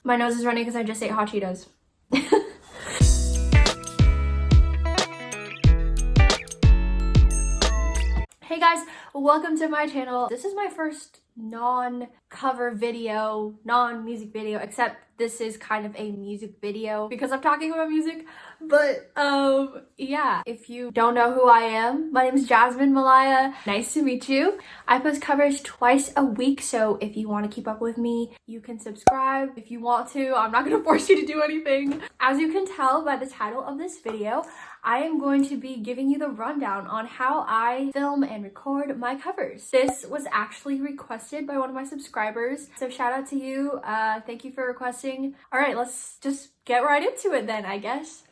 My nose is running because I just ate hot Cheetos. Hey guys, welcome to my channel. This is my first non-cover video, non-music video, except this is kind of a music video because I'm talking about music. But yeah, if you don't know who I am, my name is Jasmine Malaya. Nice to meet you. I post covers twice a week, so if you want to keep up with me, you can subscribe if you want to. I'm not gonna force you to do anything. As you can tell by the title of this video, I am going to be giving you the rundown on how I film and record my covers. This was actually requested by one of my subscribers, so shout out to you. Thank you for requesting. All right, let's just get right into it then, I guess.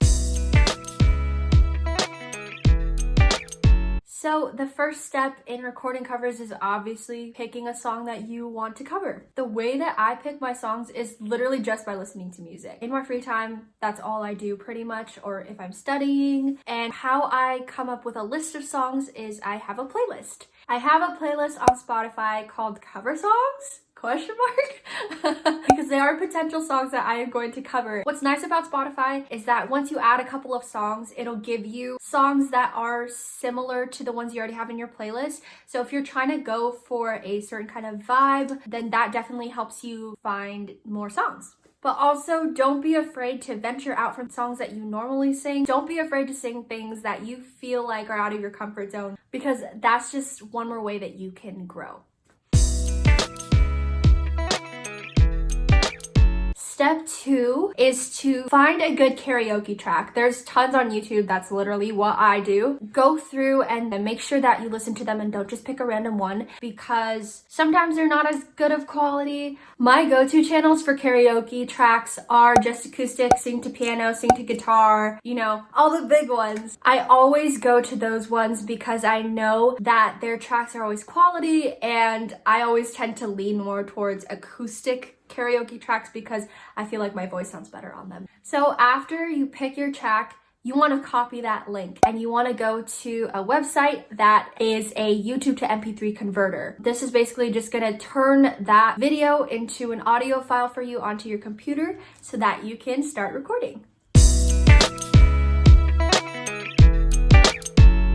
So the first step in recording covers is obviously picking a song that you want to cover. The way that I pick my songs is literally just by listening to music. In my free time, that's all I do pretty much, or if I'm studying. And how I come up with a list of songs is I have a playlist. I have a playlist on Spotify called Cover Songs? ? Because they are potential songs that I am going to cover. What's nice about Spotify is that once you add a couple of songs, it'll give you songs that are similar to the ones you already have in your playlist. So if you're trying to go for a certain kind of vibe, then that definitely helps you find more songs. But also, don't be afraid to venture out from songs that you normally sing. Don't be afraid to sing things that you feel like are out of your comfort zone, because that's just one more way that you can grow. Step 2 is to find a good karaoke track. There's tons on YouTube. That's literally what I do. Go through and make sure that you listen to them and don't just pick a random one, because sometimes they're not as good of quality. My go-to channels for karaoke tracks are Just Acoustic, Sing to Piano, Sing to Guitar, you know, all the big ones. I always go to those ones because I know that their tracks are always quality, and I always tend to lean more towards acoustic karaoke tracks because I feel like my voice sounds better on them. So after you pick your track, you want to copy that link and you want to go to a website that is a YouTube to MP3 converter. This is basically just going to turn that video into an audio file for you onto your computer so that you can start recording.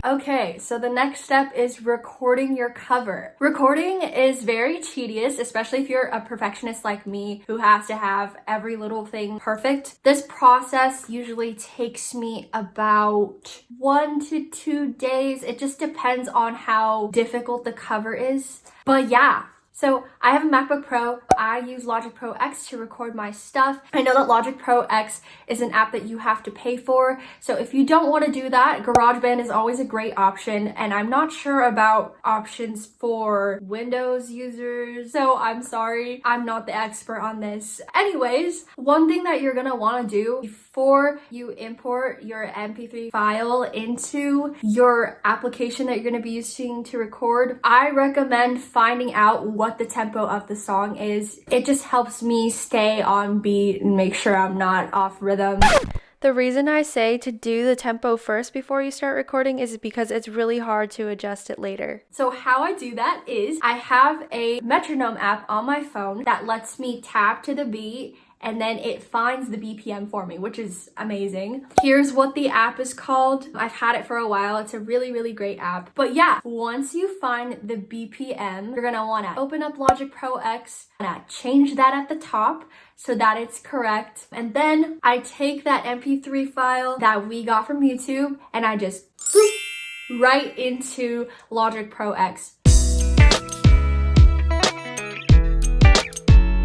Okay, so the next step is recording your cover. Recording is very tedious, especially if you're a perfectionist like me who has to have every little thing perfect. This process usually takes me about 1 to 2 days. It just depends on how difficult the cover is. But yeah. So I have a MacBook Pro. I use Logic Pro X to record my stuff. I know that Logic Pro X is an app that you have to pay for. So if you don't want to do that, GarageBand is always a great option. And I'm not sure about options for Windows users. So I'm sorry, I'm not the expert on this. Anyways, one thing that you're going to want to do before you import your MP3 file into your application that you're going to be using to record, I recommend finding out what the tempo of the song is. It just helps me stay on beat and make sure I'm not off rhythm. The reason I say to do the tempo first before you start recording is because it's really hard to adjust it later. So how I do that is I have a metronome app on my phone that lets me tap to the beat and then it finds the BPM for me, which is amazing. Here's what the app is called. I've had it for a while. It's a really, really great app. But yeah, once you find the BPM, you're gonna wanna open up Logic Pro X and change that at the top so that it's correct. And then I take that MP3 file that we got from YouTube and I just boop, right into Logic Pro X.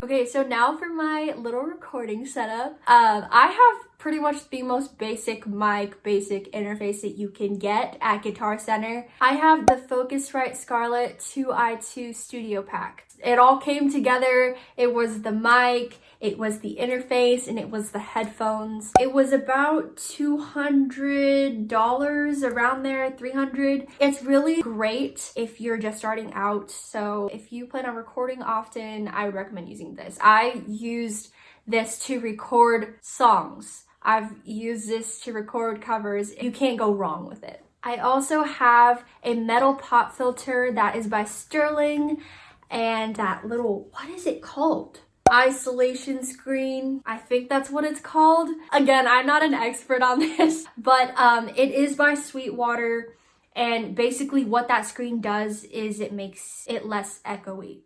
Okay, so now for my little recording setup. I have pretty much the most basic mic, basic interface that you can get at Guitar Center. I have the Focusrite Scarlett 2i2 Studio Pack. It all came together. It was the mic, it was the interface, and it was the headphones. It was about $200, around there, $300. It's really great if you're just starting out. So if you plan on recording often, I would recommend using this. I used this to record songs. I've used this to record covers. You can't go wrong with it. I also have a metal pop filter that is by Sterling, and that little, what is it called? isolation screen. I think that's what it's called. Again, I'm not an expert on this, but it is by Sweetwater. And basically what that screen does is it makes it less echoey,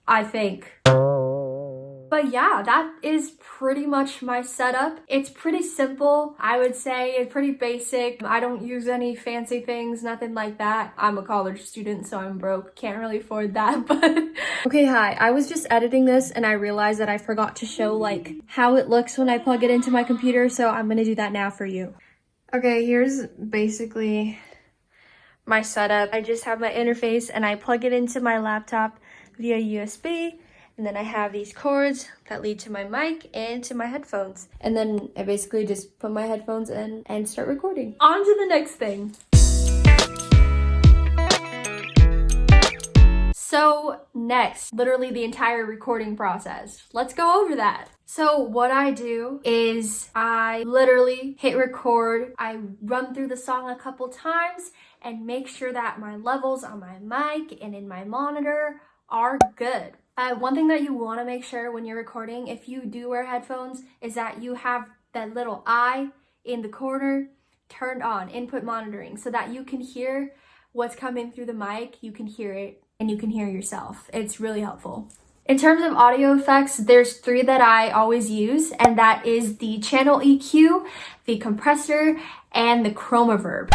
I think. But yeah, that is pretty much my setup. It's pretty simple, I would say. It's pretty basic. I don't use any fancy things, nothing like that. I'm a college student, so I'm broke. Can't really afford that, but... Okay, hi. I was just editing this and I realized that I forgot to show like how it looks when I plug it into my computer, so I'm gonna do that now for you. Okay, here's basically my setup. I just have my interface and I plug it into my laptop via USB. And then I have these cords that lead to my mic and to my headphones. And then I basically just put my headphones in and start recording. On to the next thing. So next, literally the entire recording process. Let's go over that. So what I do is I literally hit record. I run through the song a couple times and make sure that my levels on my mic and in my monitor are good. One thing that you want to make sure when you're recording, if you do wear headphones, is that you have that little eye in the corner turned on, input monitoring, so that you can hear what's coming through the mic, you can hear it, and you can hear yourself. It's really helpful. In terms of audio effects, there's 3 that I always use, and that is the channel EQ, the compressor, and the chroma verb.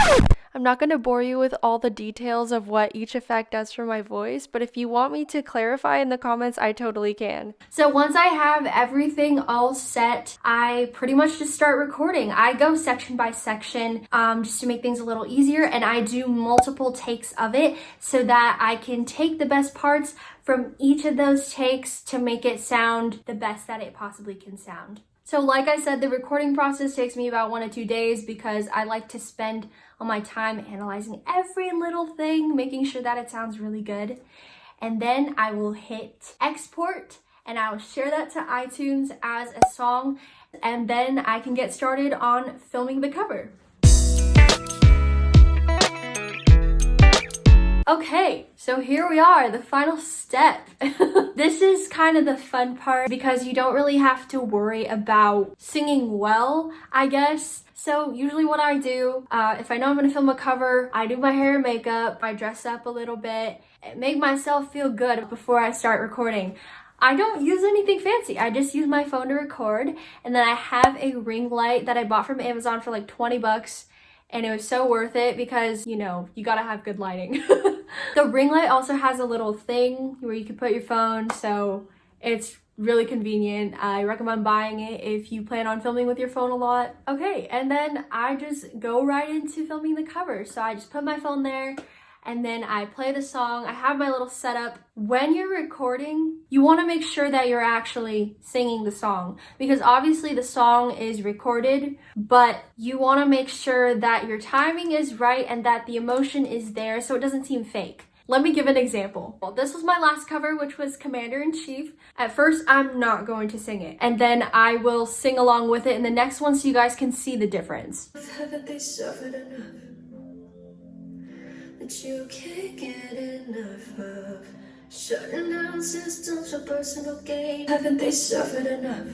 I'm not going to bore you with all the details of what each effect does for my voice, but if you want me to clarify in the comments, I totally can. So once I have everything all set, I pretty much just start recording. I go section by section just to make things a little easier, and I do multiple takes of it so that I can take the best parts from each of those takes to make it sound the best that it possibly can sound. So like I said, the recording process takes me about 1 to 2 days because I like to spend all my time analyzing every little thing, making sure that it sounds really good. And then I will hit export and I will share that to iTunes as a song, and then I can get started on filming the cover. Okay, so here we are, the final step. This is kind of the fun part because you don't really have to worry about singing well, I guess. So usually what I do, if I know I'm gonna film a cover, I do my hair and makeup, I dress up a little bit, make myself feel good before I start recording. I don't use anything fancy. I just use my phone to record, and then I have a ring light that I bought from Amazon for like 20 bucks. And it was so worth it because, you know, you gotta have good lighting. The ring light also has a little thing where you can put your phone, so it's really convenient. I recommend buying it if you plan on filming with your phone a lot. Okay, and then I just go right into filming the cover. So I just put my phone there, and then I play the song. I have my little setup. When you're recording, you want to make sure that you're actually singing the song, because obviously the song is recorded, but you want to make sure that your timing is right and that the emotion is there so it doesn't seem fake. Let me give an example. Well, this was my last cover, which was Commander-in-Chief. At first, I'm not going to sing it, and then I will sing along with it in the next one so you guys can see the difference. Haven't they suffered enough that you can't get enough of? Shutting down systems for personal gain. Haven't they suffered enough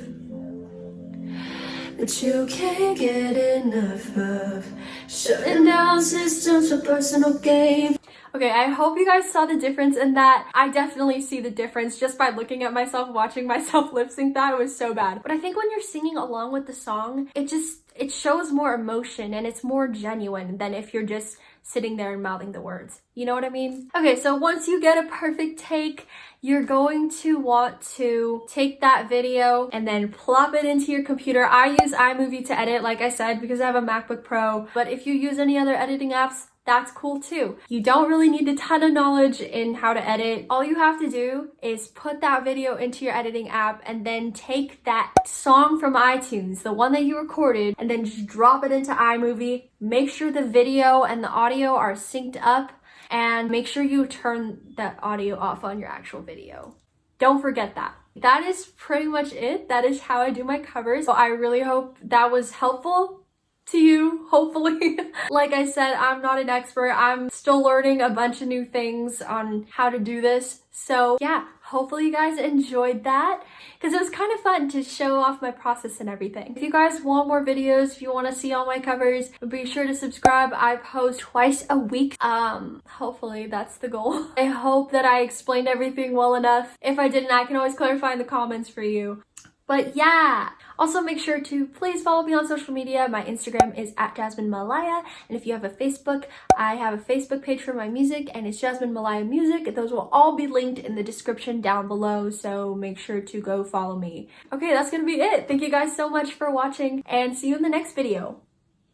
that you can't get enough of? Shutting down systems for personal gain. Okay, I hope you guys saw the difference in that. I definitely see the difference just by looking at myself, watching myself lip sync that. It was so bad. But I think when you're singing along with the song, it shows more emotion and it's more genuine than if you're just sitting there and mouthing the words. You know what I mean? Okay, so once you get a perfect take, you're going to want to take that video and then plop it into your computer. I use iMovie to edit, like I said, because I have a MacBook Pro. But if you use any other editing apps, that's cool too. You don't really need a ton of knowledge in how to edit. All you have to do is put that video into your editing app and then take that song from iTunes, the one that you recorded, and then just drop it into iMovie. Make sure the video and the audio are synced up, and make sure you turn that audio off on your actual video. Don't forget that. That is pretty much it. That is how I do my covers. So I really hope that was helpful to you, hopefully. Like I said, I'm not an expert. I'm still learning a bunch of new things on how to do this. So yeah, Hopefully you guys enjoyed that because it was kind of fun to show off my process and everything. If you guys want more videos, if you want to see all my covers, be sure to subscribe. I post twice a week. Hopefully that's the goal. I hope that I explained everything well enough. If I didn't, I can always clarify in the comments for you. But yeah, also make sure to please follow me on social media. My Instagram is at Jasmine Malaya. And if you have a Facebook, I have a Facebook page for my music and it's Jasmine Malaya Music. Those will all be linked in the description down below. So make sure to go follow me. Okay, that's gonna be it. Thank you guys so much for watching and see you in the next video.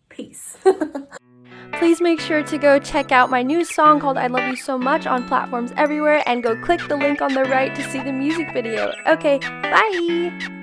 Peace. Please make sure to go check out my new song called I Love You So Much on platforms everywhere and go click the link on the right to see the music video. Okay, bye!